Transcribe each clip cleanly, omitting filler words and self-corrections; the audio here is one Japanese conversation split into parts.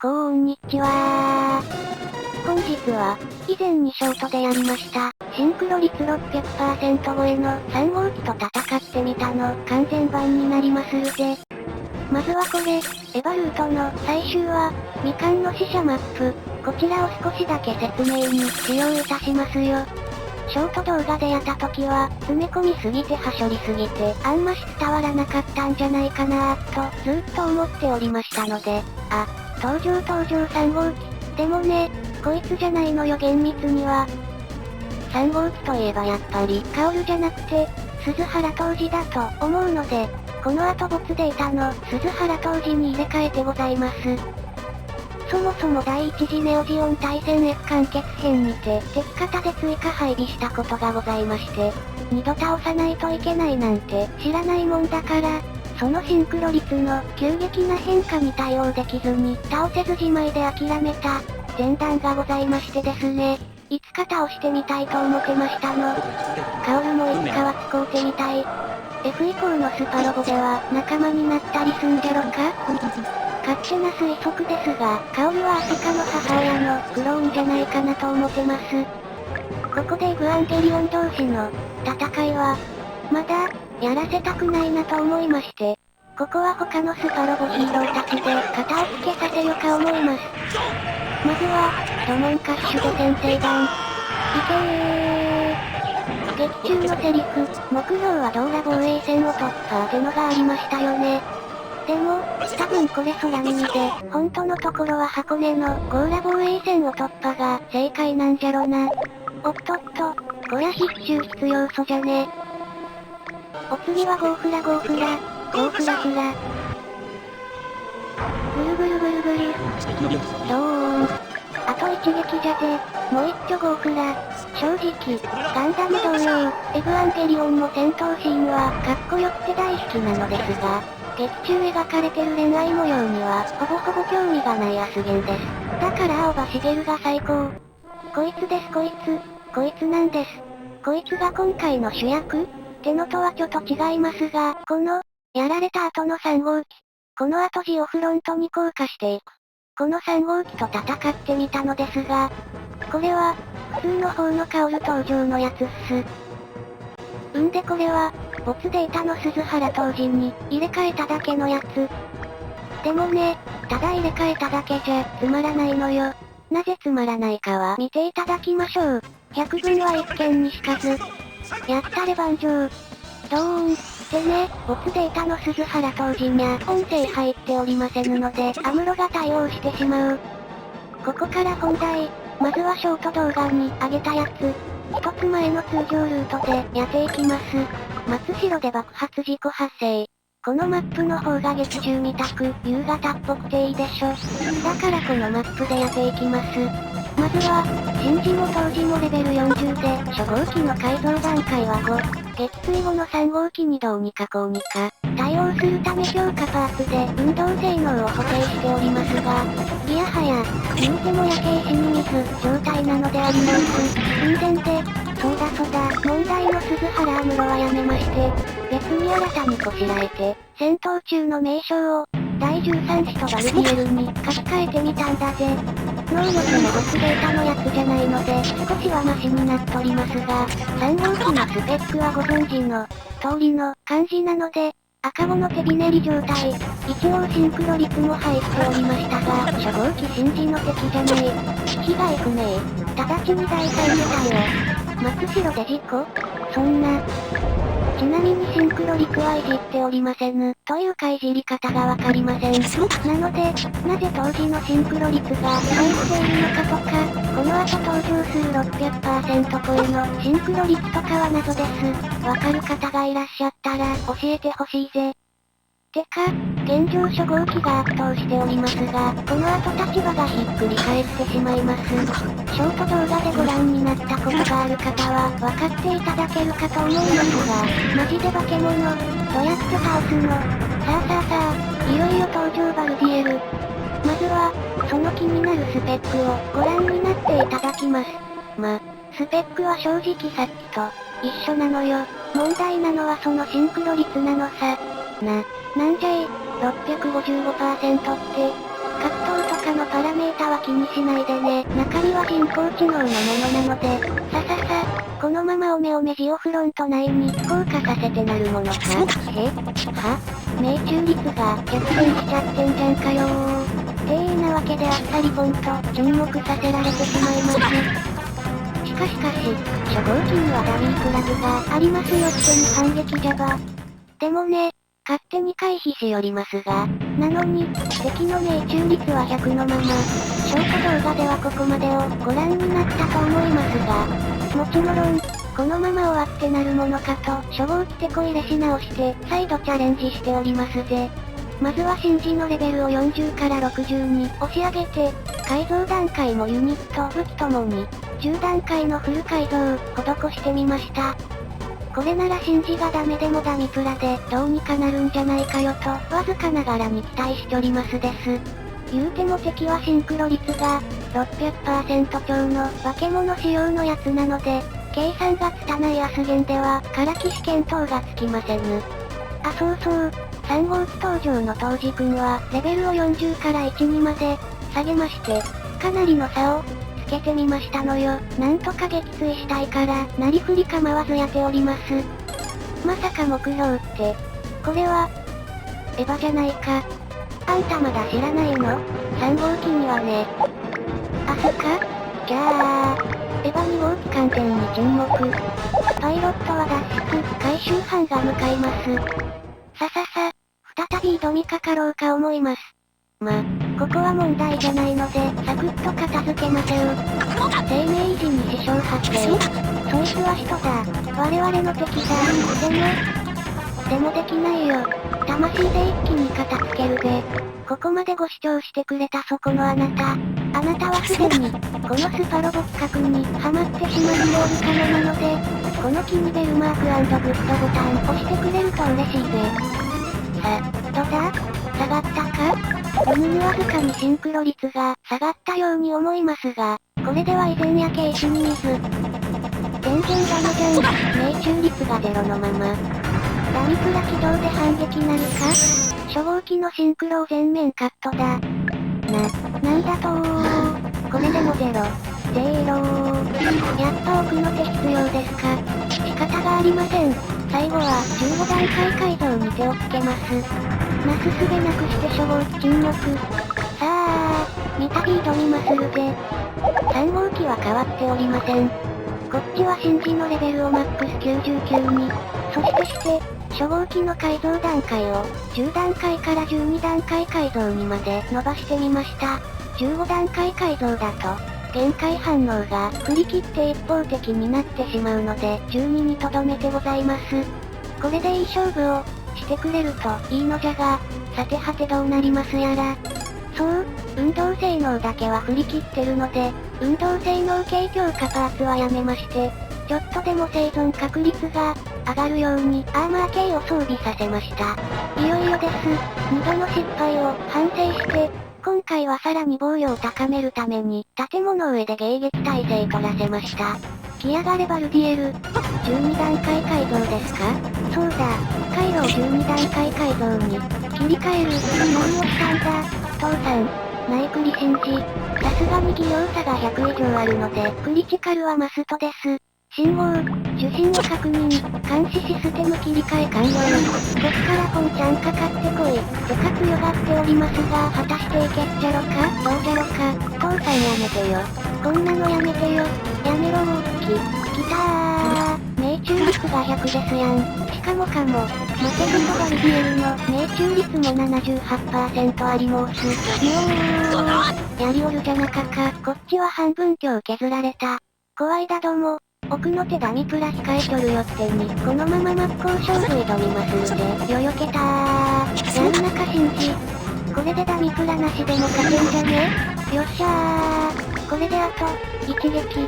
こんにちは。本日は、以前にショートでやりました、シンクロ率 600% 超えの3号機と戦ってみたの完全版になりまするぜ。まずはこれ、エヴァルートの最終話、未完の死者マップ、こちらを少しだけ説明に使用いたしますよ。ショート動画でやった時は、詰め込みすぎてはしょりすぎて、あんまし伝わらなかったんじゃないかなーと、ずっと思っておりましたので、登場3号機。でもね、こいつじゃないのよ厳密には。3号機といえばやっぱり、薫じゃなくて、鈴原当時だと思うので、この後ボツでいたの、鈴原当時に入れ替えてございます。そもそも第一次ネオジオン対戦 F 完結編にて、敵方で追加配備したことがございまして、二度倒さないといけないなんて知らないもんだから、そのシンクロ率の急激な変化に対応できずに倒せずじまいで諦めた前段がございましてですね。いつか倒してみたいと思ってましたの。薫もいつかは使うてみたい。F 以降のスパロボでは仲間になったりすんじゃろか？勝手な推測ですが、薫はアスカの母親のクローンじゃないかなと思ってます。ここでエグアンゲリオン同士の戦いは、まだ、やらせたくないなと思いまして、ここは他のスパロボヒーローたちで肩をつけさせよか思います。まずは、ドモンカッシュで先制弾。いけー。劇中のセリフ、目標はドーラ防衛戦を突破ってのがありましたよね。でも、多分これ空耳で、本当のところは箱根のゴーラ防衛戦を突破が正解なんじゃろな。おっとっと、こりゃ必修必要素じゃね。お次はゴーフラ。ゴーフラ。ぐるぐるぐるぐる。ドーン。あと一撃じゃぜ。もう一丁ゴーフラ。正直、ガンダム同様、エグアンゲリオンも戦闘シーンはかっこよくて大好きなのですが、劇中描かれてる恋愛模様には、ほぼ興味がないアスゲンです。だから青葉茂が最高。こいつですこいつなんです。こいつが今回の主役ってのとはちょっと違いますが、この、やられた後の3号機。この後ジオフロントに降下していく。この3号機と戦ってみたのですが、これは、普通の方の薫登場のやつっす。んでこれは、ボツデータの鈴原当時に入れ替えただけのやつ。でもね、ただ入れ替えただけじゃつまらないのよ。なぜつまらないかは見ていただきましょう。百聞は一見にしかず。やったれ万丈。ドーン。でね、ボツデータの鈴原当時にゃ音声入っておりませぬので、アムロが対応してしまう。ここから本題。まずはショート動画に上げたやつ。一つ前の通常ルートでやっていきます。松代で爆発事故発生。このマップの方が劇中見たく、夕方っぽくていいでしょ。だからこのマップでやっていきます。まずは、新時も当時もレベル40で、初号機の改造段階は5。撃墜後の3号機にどうにかこうにか、対応するため強化パーツで運動性能を補正しておりますが、いやはや、言うても焼け石に水状態なのであります。んで、そうだ、問題の鈴原アムロはやめまして、別に新たにこしらえて、戦闘中の名称を、第13使とバルディエルに書き換えてみたんだぜ。能力もボツデータのやつじゃないので、少しはマシになっとりますが、3号機のスペックはご存知の、通りの感じなので、赤子の手びねり状態。一応シンクロ率も入っておりましたが、初号機新時の敵じゃない。被害不明。直ちに第3部隊を。松代で事故？そんな。ちなみにシンクロ率はいじっておりませぬ。というかいじり方がわかりません。なので、なぜ当時のシンクロ率が入っているのかとか、この後登場する600% 超えのシンクロ率とかは謎です。わかる方がいらっしゃったら教えてほしいぜ。てか、現状初号機が圧倒しておりますが、この後立場がひっくり返ってしまいます。ショート動画でご覧になったことがある方は、分かっていただけるかと思いますが、マジで化け物、どうやって倒すの？さあ、いよいよ登場バルディエル。まずは、その気になるスペックをご覧になっていただきます。スペックは正直さっきと一緒なのよ。問題なのはそのシンクロ率なのさ。なんじゃい、655% って、格闘とかのパ気にしないでね。中身は人工知能のものなので、このままおめジオフロント内に降下させてなるものか。命中率が逆転しちゃってんじゃんかよー。なわけであっさりポンと沈黙させられてしまいます。しかし、初号機にはダミープラグがありますよってに反撃じゃば。でもね、勝手に回避しよりますが、なのに、敵の命中率は100のまま、ショート動画ではここまでをご覧になったと思いますが、もちろん、このまま終わってなるものかと、初号機テこ入れし直して、再度チャレンジしておりますぜ。まずはシンジのレベルを40から60に押し上げて、改造段階もユニット、武器ともに、10段階のフル改造、施してみました。これならシンジがダメでもダミプラでどうにかなるんじゃないかよと、わずかながらに期待しちょりますです。言うても敵はシンクロ率が 600% 超の化け物仕様のやつなので、計算がつたないアスゲンではからき試験等がつきませぬ。そう、3号機登場の当時くんはレベルを40から1にまで下げまして、かなりの差をつけてみましたのよ。なんとか撃墜したいから、なりふり構わずやっております。まさか目標って、これは、エヴァじゃないか。あんたまだ知らないの ?3 号機にはね。そっかじゃあ、エヴァ2号機完全に沈黙。パイロットは脱出、回収班が向かいます。再び挑みかかろうか思います。ここは問題じゃないので、サクッと片付けませう。生命維持に支障発生。そいつは人だ。我々の敵だ。でもできないよ。魂で一気に片付けるぜ。ここまでご視聴してくれたそこのあなた。あなたはすでに、このスパロボ企画にハマってしまっておるからなので、この気にベルマーク&グッドボタン押してくれると嬉しいぜ。どうだ下がったかわずかにシンクロ率が下がったように思いますが、これでは以前やけ石に水。全然ダメじゃん。命中率が0のまま。ダミプラ起動で反撃なるか初号機のシンクロを全面カットだ。なんだとこれでもゼロ。やっぱ奥の手必要ですか。仕方がありません。最後は15段階改造に手をつけます。なすすべなくして初号機沈黙。さあ、三度挑みまするぜ。3号機は変わっておりません。こっちはシンジのレベルをマックス99に、そして初号機の改造段階を10段階から12段階改造にまで伸ばしてみました。15段階改造だと、限界反応が振り切って一方的になってしまうので12にとどめてございます。これでいい勝負をしてくれるといいのじゃが、さてはてどうなりますやら。そう、運動性能だけは振り切ってるので、運動性能系強化パーツはやめまして、ちょっとでも生存確率が上がるようにアーマー系を装備させました。いよいよです。2度の失敗を反省して、今回はさらに防御を高めるために、建物上で迎撃態勢取らせました。来やがれバルディエル。12段階改造ですかそうだ、回路を12段階改造に切り替える。何をしたんだ父さん。ナイクリシンジ。さすがに技量差が100以上あるので、クリティカルはマストです。信号、受信を確認、監視システム切り替え完了。こっからポンちゃんかかってこい。部活強がっておりますが、果たしていけっちゃろかどうじゃろか父さんやめてよ。こんなのやめてよ。やめろきたー。命中率が100ですやん。しかもマテルとバルディエルの命中率も 78% ありもーす。やりおるじゃなかか。こっちは半分強削られた。怖いだども。奥の手ダミプラ控えちょるよってに、このまま真っ向勝負挑みますんで、よけたー。やんなか信じ。これでダミプラなしでも勝てんじゃねよっしゃー。これであと、一撃。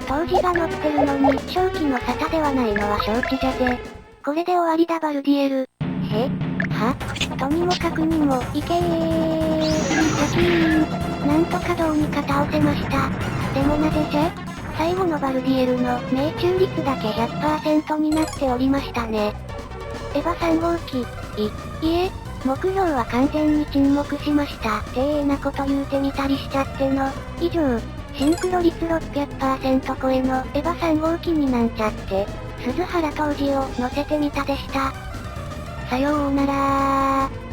当時が乗ってるのに、正気の沙汰ではないのは承知じゃぜ。これで終わりだバルディエル。とにもかくにも、いけー。シャキーン。なんとかどうにか倒せました。でもなぜじゃ最後のバルディエルの命中率だけ 100% になっておりましたね。エヴァ3号機、いえ、目標は完全に沈黙しました。なこと言うてみたりしちゃっての。以上、シンクロ率600% 超えのエヴァ3号機になんちゃって、鈴原当時を乗せてみたでした。さようならー。